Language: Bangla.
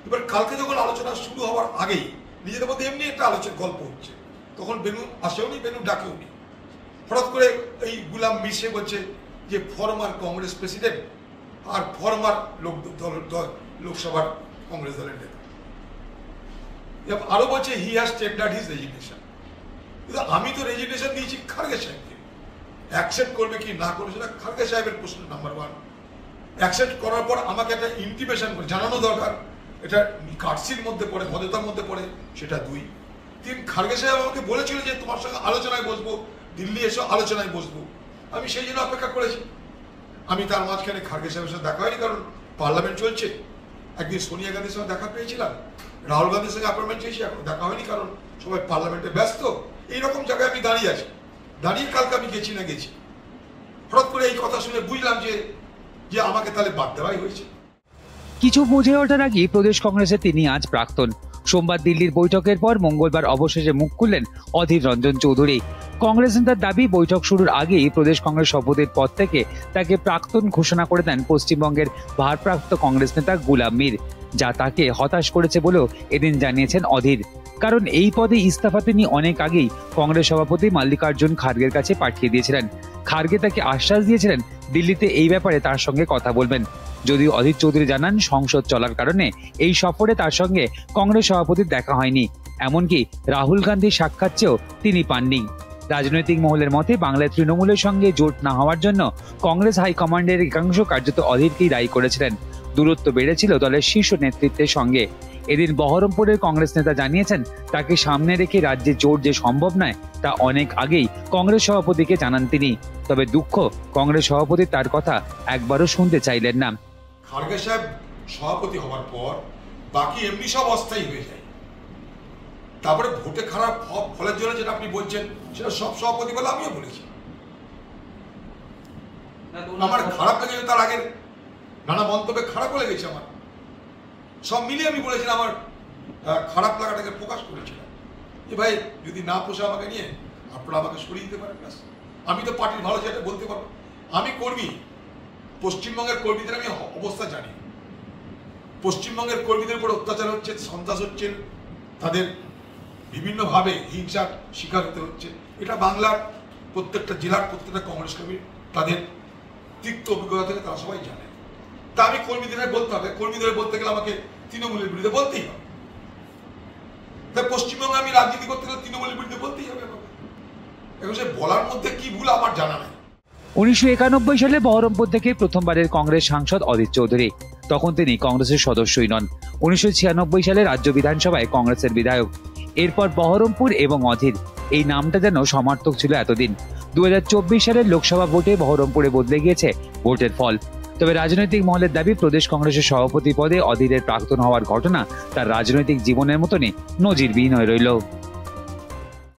এবার কালকে যখন আলোচনা শুরু হওয়ার আগেই নিজেদের মধ্যে এমনি একটা আলোচনা গল্প হচ্ছে, তখন বেনু আসেওনি, বেনু ডাকেওনি। হঠাৎ করে এই গুলাম মিশে বলছে যে ফরমার কংগ্রেস প্রেসিডেন্ট আর ফরমার লোকসভার কংগ্রেস দলের নেতা। আরো বলছে হি হ্যাজ টেন্ডার্ড হিজ রেজিগনেশন। কিন্তু আমি তো রেজিগনেশন দিয়েছি খার্গে সাহেবকে, অ্যাকসেপ্ট করবে কি না করবে সেটা খার্গে সাহেবের প্রশ্ন নাম্বার ওয়ান। অ্যাকসেপ্ট করার পর আমাকে একটা ইন্টিমেশন করে জানানো দরকার, এটা কার্সির মধ্যে পড়ে, ভদ্রতার মধ্যে পড়ে, সেটা 2। 3, খার্গে সাহেব আমাকে বলেছিল যে তোমার সঙ্গে আলোচনায় বসবো, দিল্লি এসে আলোচনায় বসবো, আমি সেই জন্য অপেক্ষা করেছি। আমি তার মাঝখানে খার্গে সাহেবের সাথে দেখা হয়নি, কারণ পার্লামেন্ট চলছে। একদিন সোনিয়া গান্ধীর সঙ্গে দেখা পেয়েছিলাম, রাহুল গান্ধীর সঙ্গে অ্যাপয়েন্টমেন্ট চেয়েছি, এখন দেখা হয়নি, কারণ সবাই পার্লামেন্টে ব্যস্ত। এইরকম জায়গায় আমি দাঁড়িয়ে আছি, দাঁড়িয়ে কালকে আমি গেছি না গেছি। হঠাৎ করে এই কথা শুনে বুঝলাম যে আমাকে তাহলে বাদ দেওয়াই হয়েছে। কিছু বুঝে ওঠার আগে প্রদেশ কংগ্রেসের তিনি আজ প্রাক্তন। সোমবার দিল্লির বৈঠকের পর মঙ্গলবার অবশেষে মুখ খুললেন অধীর রঞ্জন চৌধুরী। কংগ্রেস নেতার দাবি, বৈঠক শুরুর আগেই প্রদেশ কংগ্রেস সভাপতির পদ থেকে তাকে প্রাক্তন ঘোষণা করে দেন পশ্চিমবঙ্গের ভারপ্রাপ্ত কংগ্রেস নেতা গুলাম মীর, যা তাকে হতাশ করেছে বলেও এদিন জানিয়েছেন অধীর। কারণ এই পদে ইস্তফা তিনি অনেক আগেই কংগ্রেস সভাপতি মাল্লিকার্জুন খার্গের কাছে পাঠিয়ে দিয়েছিলেন। খার্গে তাকে আশ্বাস দিয়েছিলেন দিল্লিতে এই ব্যাপারে তার সঙ্গে কথা বলবেন। যদিও অধীর চৌধুরী জানান, সংসদ চলার কারণে এই সফরে তার সঙ্গে কংগ্রেস সভাপতির দেখা হয়নি, এমনকি রাহুল গান্ধীর সাক্ষাৎ চেয়েও তিনি পাননি। রাজনৈতিক মহলের মতে বাংলায় তৃণমূলের সঙ্গে জোট না হওয়ার জন্য কংগ্রেস হাইকমান্ডের একাংশ কার্যত অধীরকেই দায়ী করেছিলেন। দূরত্ব বেড়েছিল দলের শীর্ষ নেতৃত্বের সঙ্গে। এদিন বহরমপুরের কংগ্রেস নেতা জানিয়েছেন, তাকে সামনে রেখে রাজ্যে জোট যে সম্ভব নয় তা অনেক আগেই কংগ্রেস সভাপতিকে জানান তিনি। তবে দুঃখ, কংগ্রেস সভাপতি তার কথা একবারও শুনতে চাইলেন না। খার্গে সাহেব সভাপতি হওয়ার পর বাকি এমনি সব অস্থায়ী হয়ে যায়। তারপরে ভোটে খারাপ ফলের জন্য যেটা আপনি বলছেন, সেটা সব সভাপতি বলে আমিও বলেছি। আমার খারাপ লেগেছে, তার আগের নানা মন্তব্যে খারাপও লেগেছে আমার, সব মিলিয়ে আমি বলেছিলাম, আমার খারাপ লাগাটাকে প্রকাশ করেছিলাম যে ভাই যদি না পোষা আমাকে নিয়ে আপনারা আমাকে সরিয়ে দিতে পারেন। আমি তো পার্টির ভালো যেটা বলতে পারবো, আমি কর্মী, পশ্চিমবঙ্গের কর্মীদের আমি অবস্থা জানি। পশ্চিমবঙ্গের কর্মীদের উপর অত্যাচার হচ্ছে, সন্ত্রাস হচ্ছে, তাদের বিভিন্নভাবে হিংসার শিকার হতে হচ্ছে। এটা বাংলার প্রত্যেকটা জেলার প্রত্যেকটা কংগ্রেস কর্মী তাদের তিক্ত অভিজ্ঞতা থেকে তারা সবাই জানে। তা আমি কর্মীদের বলতে হবে, কর্মীদের বলতে গেলে আমাকে তৃণমূলের বিরুদ্ধে বলতেই হবে। তাই পশ্চিমবঙ্গে আমি রাজনীতি করতে গেলে তৃণমূলের বিরুদ্ধে বলতেই হবে। এখন সে বলার মধ্যে কি ভুল আমার জানা নেই। 1991 সালে বহরমপুর থেকে প্রথমবারের কংগ্রেস সাংসদ অধীর চৌধুরী। তখন তিনি কংগ্রেসের সদস্যই নন। 1996 সালে রাজ্য বিধানসভায় কংগ্রেসের বিধায়ক। এরপর বহরমপুর এবং অধীর, এই নামটা যেন সমার্থক ছিল এতদিন। 2024 সালের লোকসভা ভোটে বহরমপুরে বদলে গিয়েছে ভোটের ফল। তবে রাজনৈতিক মহলের দাবি, প্রদেশ কংগ্রেসের সভাপতি পদে অধীরের প্রাক্তন হওয়ার ঘটনা তার রাজনৈতিক জীবনের মতনই নজিরবিহীন হয়ে রইল।